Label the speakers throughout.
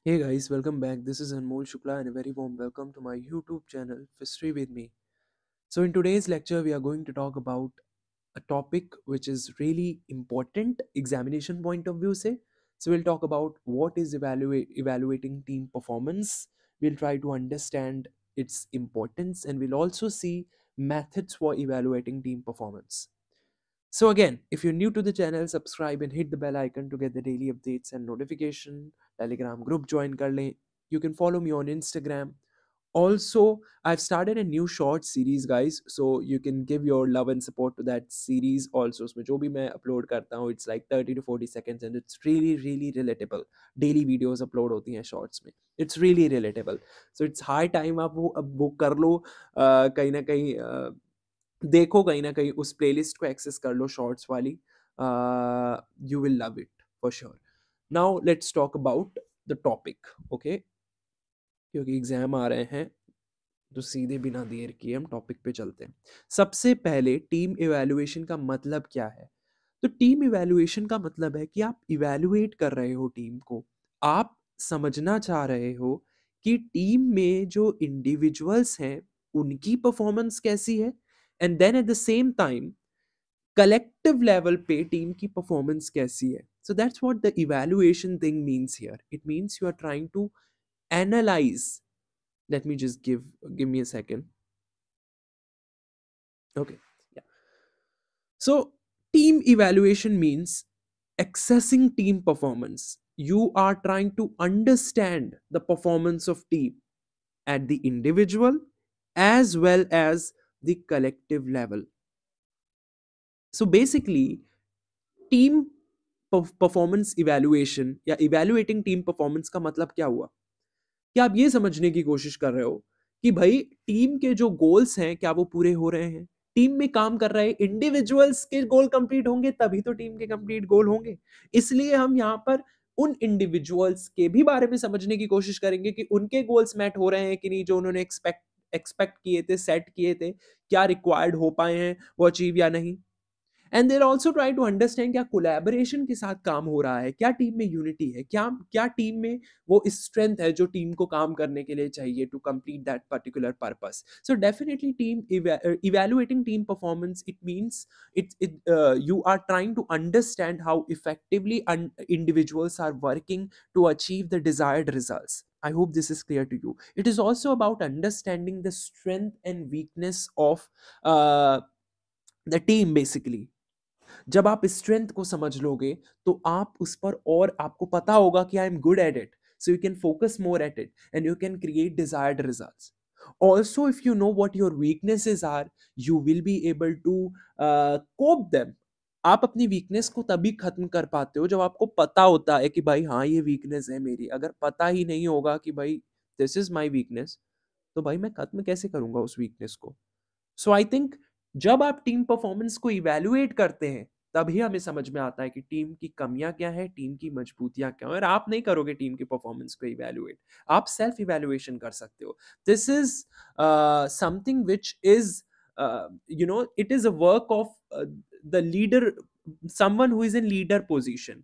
Speaker 1: Hey guys, welcome back. This is Anmol Shukla and a very warm welcome to my YouTube channel, History with Me. So, in today's lecture, we are going to talk about a topic which is really important, examination point of view. So, we'll talk about what is evaluating team performance. We'll try to understand its importance and we'll also see methods for evaluating team performance. So again, if you're new to the channel, subscribe and hit the bell icon to get the daily updates and notification. Telegram group join kar le. You can follow me on Instagram. Also, I've started a new short series, guys. So you can give your love and support to that series. Also, उसमें जो भी मैं upload करता हूँ, it's like 30 to 40 seconds and it's really relatable. Daily videos upload होती हैं shorts में. It's really relatable. So it's high time आप वो अब वो कर लो कहीं ना कहीं देखो कहीं ना कहीं उस प्लेलिस्ट को एक्सेस कर लो शॉर्ट्स वाली you will love it for sure now let's talk about the topic okay क्योंकि एग्जाम आ रहे हैं तो सीधे बिना देर किए हम टॉपिक पे चलते हैं सबसे पहले टीम इवैल्यूएशन का मतलब क्या है तो टीम इवैल्यूएशन का मतलब है कि आप इवैल्यूएट कर रहे हो टीम को आप समझना चाह रहे हो कि टीम में जो इंडिविजुअल्स हैं उनकी परफॉर्मेंस कैसी है and then at the same time collective level पे टीम की परफॉर्मेंस कैसी है so that's what the evaluation thing means here it means you are trying to analyse let me just give me a second. Okay, yeah. So team evaluation means assessing team performance. You are trying to understand the performance of team at the individual as well as the collective level. So basically team performance evaluation या evaluating team performance का मतलब क्या हुआ कि आप ये समझने की कोशिश कर रहे हो कि भाई टीम के जो गोल्स हैं क्या वो पूरे हो रहे हैं टीम में काम कर रहे इंडिविजुअल्स के गोल कंप्लीट होंगे तभी तो टीम के कंप्लीट गोल होंगे इसलिए हम यहाँ पर उन इंडिविजुअल्स के भी बारे में समझने की कोशिश करेंगे कि उनके गोल्स मैट हो रहे हैं कि नहीं जो उन्होंने एक्सपेक्ट किए थे सेट किए थे क्या रिक्वायर्ड हो पाए हैं वो अचीव या नहीं and there also try to understand क्या कोलैबोरेशन के साथ काम हो रहा है क्या टीम में यूनिटी है क्या क्या टीम में वो स्ट्रेंथ है जो टीम को काम करने के लिए चाहिए to complete that particular purpose so definitely team evaluating team performance it means it you are trying to understand how effectively individuals are working to achieve the desired results. I hope this is clear to you. It is also about understanding the strength and weakness of uh, the team basically. जब आप strength को समझ लोगे तो आप उस पर और आपको पता होगा कि I am good at it so you can focus more at it and you can create desired results also if you know what your weaknesses are you will be able to cope them आप अपनी weakness को तभी खत्म कर पाते हो जब आपको पता होता है कि भाई हाँ ये वीकनेस है मेरी अगर पता ही नहीं होगा कि भाई दिस इज माय वीकनेस तो भाई मैं खत्म कैसे करूंगा उस वीकनेस को सो आई थिंक जब आप टीम परफॉर्मेंस को इवेल्युएट करते हैं तभी हमें समझ में आता है कि टीम की कमियां क्या है टीम की मजबूतियां क्या है और आप नहीं करोगे टीम की परफॉर्मेंस को इवेल्युएट आप सेल्फ इवेल्युएशन कर सकते हो this is something which is it is a work of the leader, someone who is in leader position.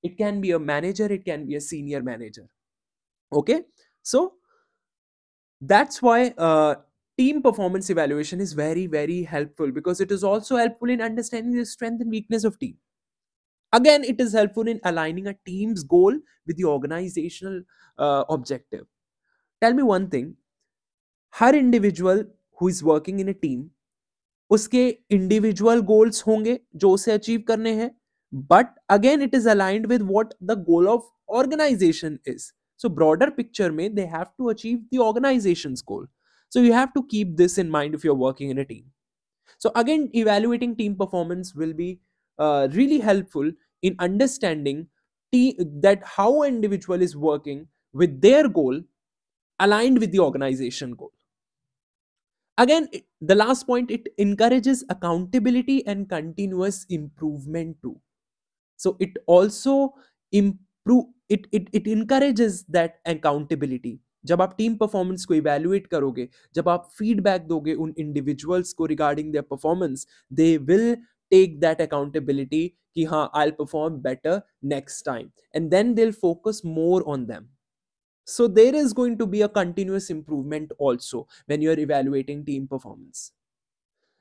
Speaker 1: It can be a manager, it can be a senior manager. Okay, so that's why team performance evaluation is very helpful because it is also helpful in understanding the strength and weakness of team. Again, it is helpful in aligning a team's goal with the organizational objective. Tell me one thing, her individual who is working in a team उसके individual goals होंगे जो उसे achieve करने हैं but again it is aligned with what the goal of organization is. So broader picture में they have to achieve the organization's goal. So you have to keep this in mind if you're working in a team. So again, evaluating team performance will be really helpful in understanding that how an individual is working with their goal aligned with the organization goal. Again, the last point, it encourages accountability and continuous improvement too. So it also it encourages that accountability. जब आप team performance को evaluate करोगे जब आप feedback दोगे उन individuals को regarding their performance they will take that accountability कि हाँ I will perform better next time and then they will focus more on them So there is going to be a continuous improvement also when you're evaluating team performance.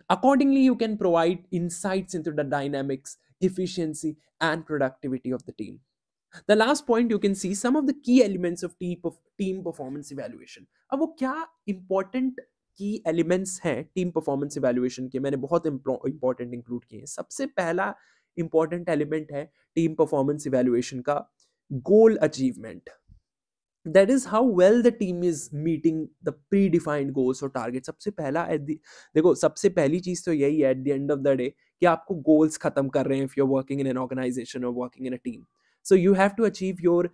Speaker 1: Accordingly, you can provide insights into the dynamics, efficiency, and productivity of the team. The last point, you can see some of the key elements of team performance evaluation. अब वो क्या important key elements हैं team performance evaluation के, मैंने बहुत important include किए हैं. सबसे पहला important element है team performance evaluation का goal achievement. That is how well the team is meeting the predefined goals or targets. सबसे पहला देखो, सबसे पहली चीज तो यही है at the end of the day कि आपको goals खत्म कर रहे हैं if you're working in an organization or working in a team. So you have to achieve your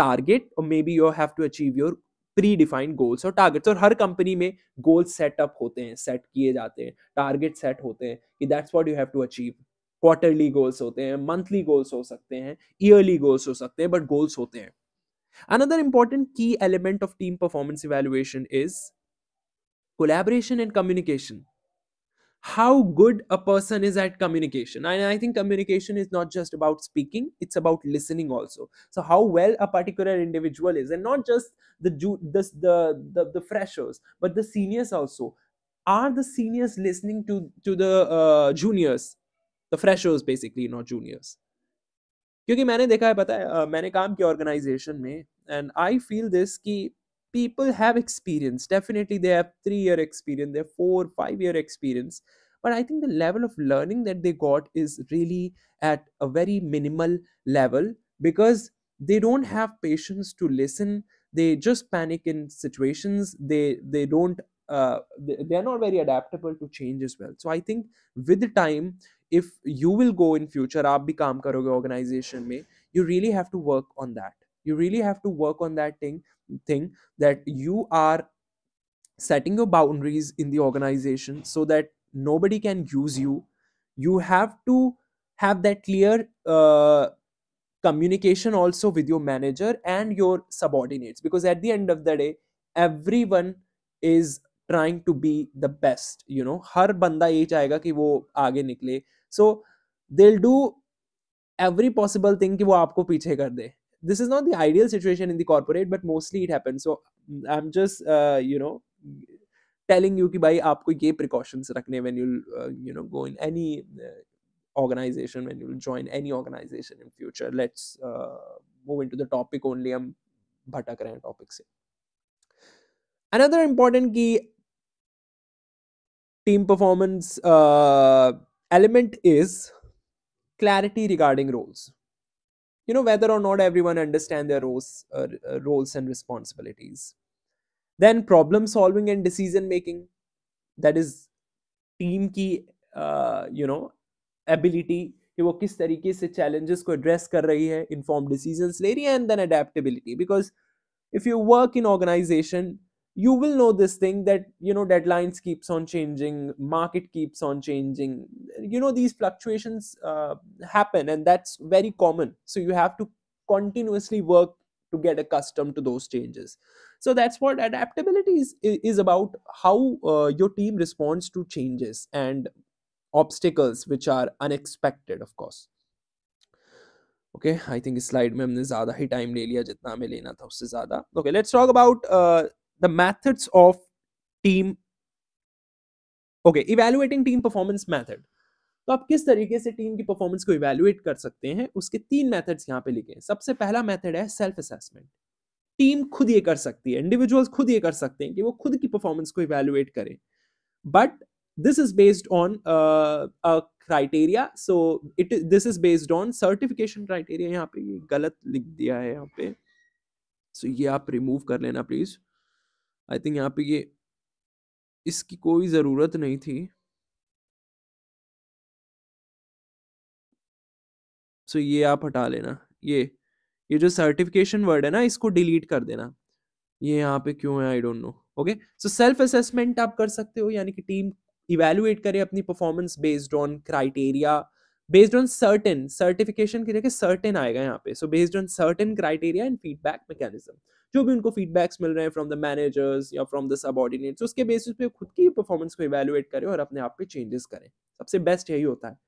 Speaker 1: target, or maybe you have to achieve your predefined goals or targets. और हर company में goals set up होते हैं, set किए जाते हैं, target set होते हैं कि that's what you have to achieve. Quarterly goals होते हैं, monthly goals हो सकते हैं, yearly goals हो सकते हैं, but goals होते हैं. Another important key element of team performance evaluation is collaboration and communication. How good a person is at communication. And I think communication is not just about speaking, it's about listening also. So how well a particular individual is, and not just the freshers, but the seniors also. Are the seniors listening to the juniors, the freshers basically, not juniors? क्योंकि मैंने देखा है, पता है, मैंने काम किया organisation में, एंड आई फील दिस कि people have experience, definitely they have 3-year experience, they have 4-5 year experience, but I think the level of learning that they got is really at a very minimal level, because they don't have patience to listen. They just panic in situations. They don't they are not very adaptable to change as well. So I think with the time, if you will go in future, आप भी काम करोगे organization में, you really have to work on that. You really have to work on that thing that you are setting your boundaries in the organization so that nobody can use you. You have to have that clear communication also with your manager and your subordinates, because at the end of the day, everyone is trying to be the best, you know. हर बंदा यही चाहेगा कि वो आगे निकले. So they'll do every possible thing कि वो आपको पीछे कर दे. This is not the ideal situation in the corporate, but mostly it happens. So I'm just telling you कि भाई आपको ये precautions रखने when you'll go in any organization, when you'll join any organization in future. Let's move into the topic only. हम भटक रहे हैं topic से. Another important key team performance element is clarity regarding roles. You know, whether or not everyone understand their roles and responsibilities. Then problem solving and decision making, that is team की ability कि वो किस तरीके से challenges को address कर रही है, informed decisions ले रही है, and then adaptability. Because if you work in organization, you will know this thing that deadlines keeps on changing, market keeps on changing, these fluctuations happen, and that's very common. So you have to continuously work to get accustomed to those changes. So that's what adaptability is about, how your team responds to changes and obstacles which are unexpected, of course. Okay, I think इस slide में हमने ज़्यादा ही time ले लिया जितना हमें लेना था उससे ज़्यादा. Okay, let's talk about the methods of team. Okay, evaluating team performance method. तो आप किस तरीके से टीम की परफॉर्मेंस को इवैल्यूएट कर सकते हैं, उसके 3 मेथड्स यहाँ पे लिखे हैं. सबसे पहला मेथड है सेल्फ असेसमेंट. टीम खुद ये कर सकती है, इंडिविजुअल्स खुद ये कर सकते हैं कि वो खुद की परफॉर्मेंस को इवैल्यूएट करें. But this is based on a criteria. So this is based on certification criteria. यहाँ पे ये गलत लिख दिया है यहाँ पे, so ये आप रिमूव कर लेना प्लीज. आई थिंक यहाँ पे ये इसकी कोई जरूरत नहीं थी. so ये आप हटा लेना. ये जो सर्टिफिकेशन वर्ड है ना, इसको डिलीट कर देना. ये यहाँ पे क्यों है, I don't know. Okay, so self assessment आप कर सकते हो, यानी कि टीम इवैल्यूएट करे अपनी performance based on criteria, based on certain. Certification की जगह सर्टेन आएगा यहाँ पे. So based on certain criteria and feedback mechanism, जो भी उनको फीडबैक्स मिल रहे हैं फ्रॉम द मैनेजर्स या फ्रॉम द सबऑर्डिनेट्स, उसके बेसिस पे खुद की परफॉर्मेंस को इवैल्यूएट करें और अपने आप पे चेंजेस करें. सबसे बेस्ट यही होता है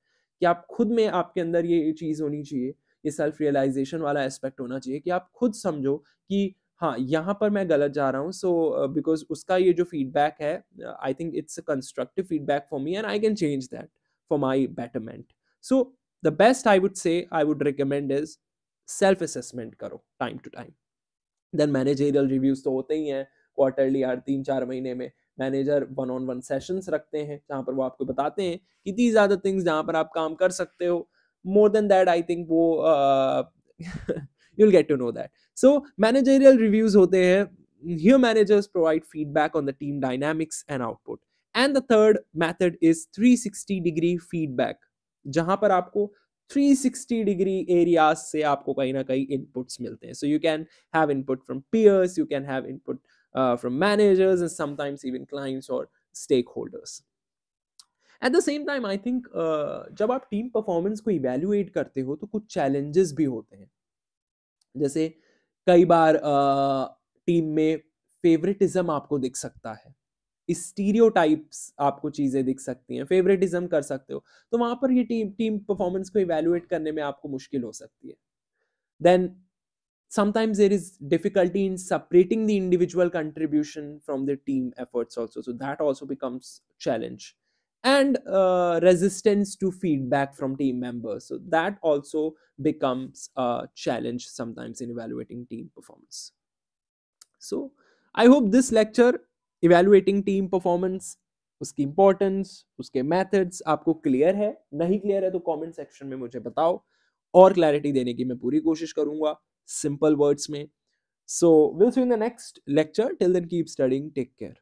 Speaker 1: कि आप खुद में, आपके अंदर ये चीज होनी चाहिए, ये सेल्फ रियलाइजेशन वाला एस्पेक्ट होना चाहिए कि आप खुद समझो कि हाँ, यहाँ पर मैं गलत जा रहा हूँ। सो बिकॉज़ उसका ये जो फीडबैक है, I think it's a constructive feedback for me and I can change that for my betterment. So the best I would say, I would recommend is self assessment करो time to time. Then managerial reviews तो होते ही हैं quarterly, हर 3-4 महीने में manager one on one sessions रखते हैं, जहाँ पर वो आपको बताते हैं कि दीज़ आर द थिंग्स जहाँ पर आप काम कर सकते हो। More than that I think वो you will get to know that. So managerial reviews होते हैं, here managers provide feedback on the team dynamics and output. And the third method is 360-degree feedback, जहाँ पर आपको 360 degree areas से आपको कहीं ना कहीं इनपुट्स मिलते हैं. So you can have input from peers, you can have input from managers and sometimes even clients or stakeholders. Eight the same time I think जब आप टीम परफॉर्मेंस को इवेल्युएट करते हो तो कुछ चैलेंजेस भी होते हैं. जैसे कई बार टीम में फेवरेटिज्म आपको दिख सकता है, स्टीरियोटाइप्स आपको चीजें दिख सकती हैं, फेवरेटिज्म कर सकते हो, तो वहां पर ये टीम टीम परफॉर्मेंस को इवेल्युएट करने में आपको मुश्किल हो सकती है. Then sometimes there is difficulty in separating the individual contribution from the team efforts also, so that also becomes challenge. And resistance to feedback from team members, so that also becomes a challenge sometimes in evaluating team performance. So I hope this lecture evaluating team performance, उसकी importance, उसके methods आपको clear है. नहीं clear है तो comment section में मुझे बताओ, और क्लैरिटी देने की मैं पूरी कोशिश करूंगा सिंपल वर्ड्स में. So will see you in the next lecture. Till then keep studying, take care.